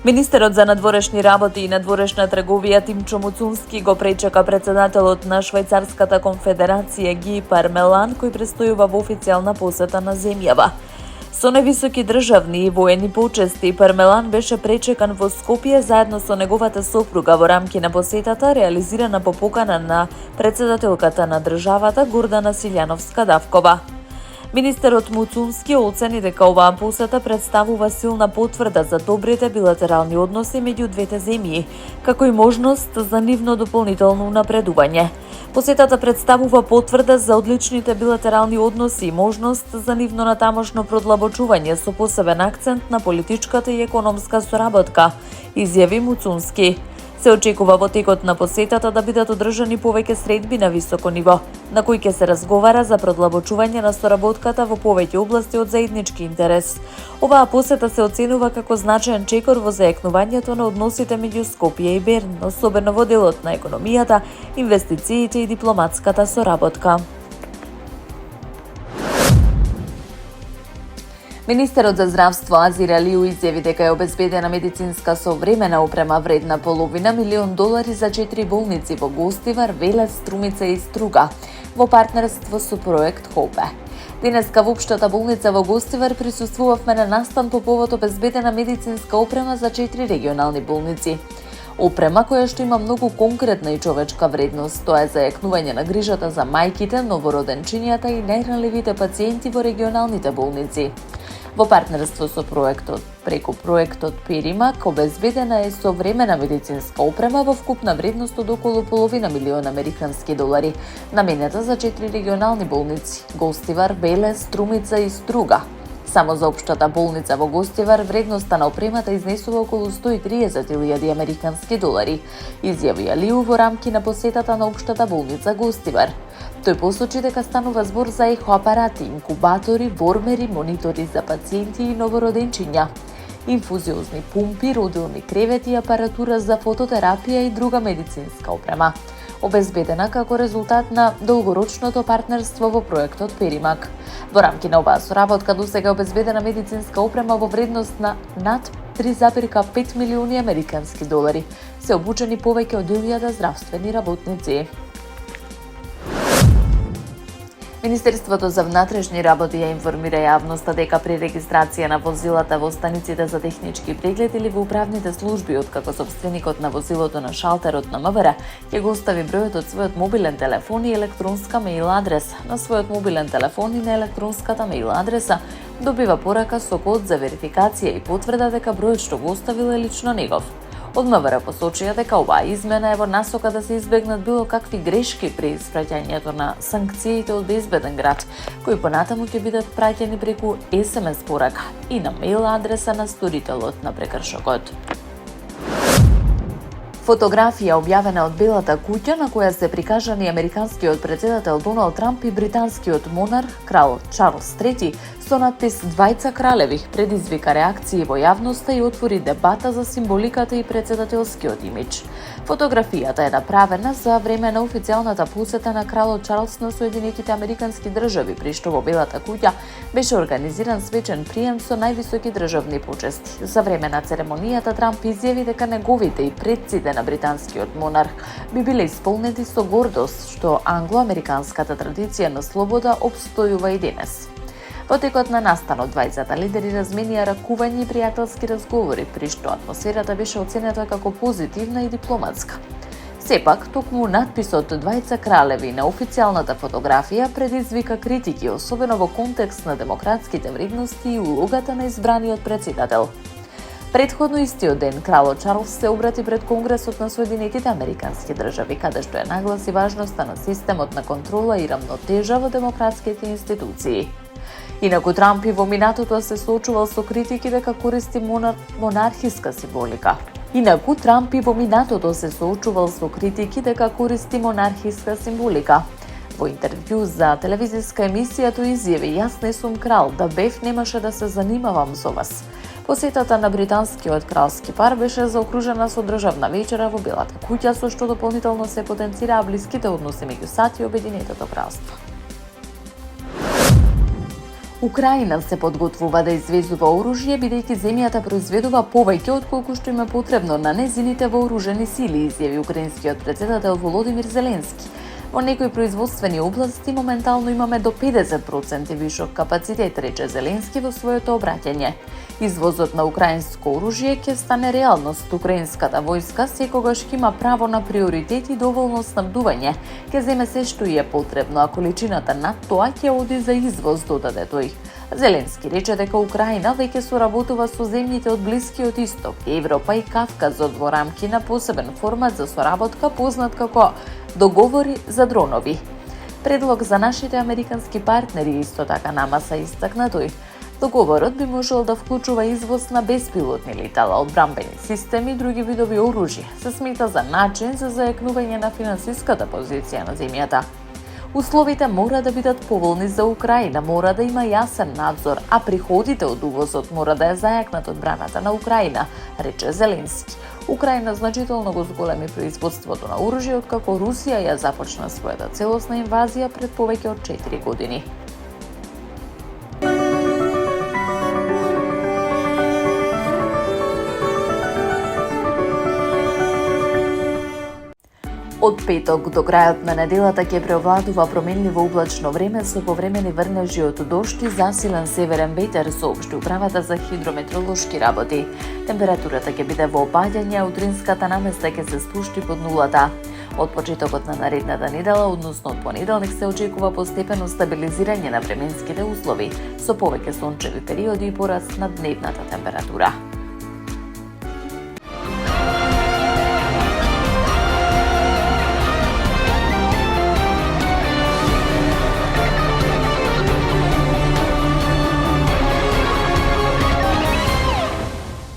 Министерот за надворешни работи и надворешна трговија Тимчо Муцунски го пречека председателот на Швајцарската конфедерација Ги Пармелан, кој престојува во официјална посета на земјава. Со невисоки државни и воени почести, Пармелан беше пречекан во Скопје заедно со неговата сопруга во рамки на посетата реализирана по покана на председателката на државата Гордана Силјановска-Давкова. Министерот Муцунски оцени дека оваа посета представува силна потврда за добрите билатерални односи меѓу двете земји, како и можност за нивно дополнително унапредување. Посетата представува потврда за одличните билатерални односи и можност за нивно натамошно продлабочување со посебен акцент на политичката и економска соработка, изјави Муцунски. Се очекува во текот на посетата да бидат одржани повеќе средби на високо ниво, на кои ќе се разговара за продлабочување на соработката во повеќе области од заеднички интерес. Оваа посета се оценува како значаен чекор во зајакнувањето на односите меѓу Скопје и Берн, особено во делот на економијата, инвестициите и дипломатската соработка. Министерот за здравство Азир Алиу изјави дека е обезбедена медицинска современа опрема вредна $500 000 за 4 болници во Гостивар, Велес, Струмица и Струга, во партнерство со проект ХОПЕ. Денеска во општата болница во Гостивар присуствувавме на настан по повод обезбедена медицинска опрема за 4 регионални болници. Опрема која што има многу конкретна и човечка вредност, тоа е зајакнување на грижата за мајките, новороденчињата и најранливите пациенти во регионалните болници. Во партнерство со проектот, преку проектот Перимак, обезбедена е современа медицинска опрема во вкупна вредност од околу $500 000, наменета за 4 регионални болници – Гостивар, Велес, Струмица и Струга. Само за општата болница во Гостивар вредноста на опремата изнесува околу $130,000, изјави Алиу во рамки на посетата на општата болница Гостивар. Тој посочи дека станува збор за ехоапарати, инкубатори, вормери, монитори за пациенти и новороденчиња, инфузиозни пумпи, родилни кревети, апаратура за фототерапија и друга медицинска опрема, обезбедена како резултат на долгорочното партнерство во проектот Перимак. Во рамки на оваа соработка досега обезбедена медицинска опрема во вредност на над $3,5 милиони. Се обучени повеќе од 1000 здравствени работници. Министерството за внатрешни работи ја информира јавноста дека при регистрација на возилата во станиците за технички преглед или во управните служби, откако собственикот на возилото на шалтерот на МВР ќе го остави бројот од својот мобилен телефон и електронска мејл адреса, на својот мобилен телефон и на електронската мејл адреса добива порака со код за верификација и потврда дека бројот што го оставил е лично негов. Од МВР посочија дека оваа измена е во насока да се избегнат било какви грешки при испраќањето на санкциите од безбеден град, кои понатаму ќе бидат праќани преку SMS порака и на мејл адреса на сторителот на прекршокот. Фотографија објавена од Белата куќа на која се прикажани американскиот претседател Доналд Трамп и британскиот монарх крал Чарлс III со надпис "Двајца кралеви" предизвика реакции во јавноста и отвори дебата за символиката и претседателскиот имидж. Фотографијата е направена за време на официјалната посета на кралот Чарлс на Соединетите Американски држави, при што во Белата куќа беше организиран свечен прием со највисоки државни почести. За време на церемонијата Трамп изјави дека неговите и предците на британскиот монарх би биле исполнети со гордост што англо-американската традиција на слобода обстојува и денес. Во текот на настанот двајцата лидери разменија ракување и пријателски разговори, при што атмосферата беше оценета како позитивна и дипломатска. Сепак, токму надписот "Двајца кралеви" на официјалната фотографија предизвика критики, особено во контекст на демократските вредности и улогата на избраниот претседател. Предходно истиот ден кралот Чарлс се обрати пред Конгресот на Соединетите Американски држави, каде што ја нагласи важноста на системот на контрола и рамнотежа во демократските институции. Инаку Трамп и во минатото се соочувал со критики дека користи монархиска символика. Во интервју за телевизиска емисија тој изјави: "Јас не сум крал, да бев немаше да се занимавам со вас." Посетата на британскиот кралски пар беше заокружена со државна вечера во Белата куќа, со што дополнително се потенцираа блиските односи меѓу САД и Обединетото кралство. Украина се подготвува да извезува оружје, бидејќи земјата произведува повеќе отколку што им е потребно на незините вооружени сили, изјави украинскиот претседател Володимир Зеленски. Во некои производствени области моментално имаме до 50% вишок капацитет, рече Зеленски во своето обраќање. Извозот на украинско оружје ќе стане реалност. Украинската војска секогаш ќе има право на приоритет и доволно снабдување. Ќе земе се што и е потребно, а количината над тоа ќе оди за извоз, додаде тој. Зеленски рече дека Украина веќе соработува со земјите од Блискиот Исток, Европа и Кавказот во рамки на посебен формат за соработка познат како договори за дронови. Предлог за нашите американски партнери исто така на маса, истакна тој. Договорот би можел да вклучува извоз на беспилотни летала, одбранбени системи и други видови оружје. Се смета за начин за зајакнување на финансиската позиција на земјата. Условите мора да бидат поволни за Украина, мора да има јасен надзор, а приходите од увозот мора да ја зајакнат одбраната на Украина, рече Зеленски. Украина значително го зголеми производството на оружје откако Русија ја започна својата целосна инвазија пред повеќе од 4 години. Од петок до крајот на неделата ќе преовладува променливо облачно време со повремени врнежи од дожд и засилен северен ветер, соопшти управата за хидрометеоролошки работи. Температурата ќе биде во опаѓање, а утринската наместа ќе се спушти под нулата. Од почетокот на наредната недела, односно од понеделник, се очекува постепено стабилизирање на временските услови, со повеќе сончеви периоди и пораст на дневната температура.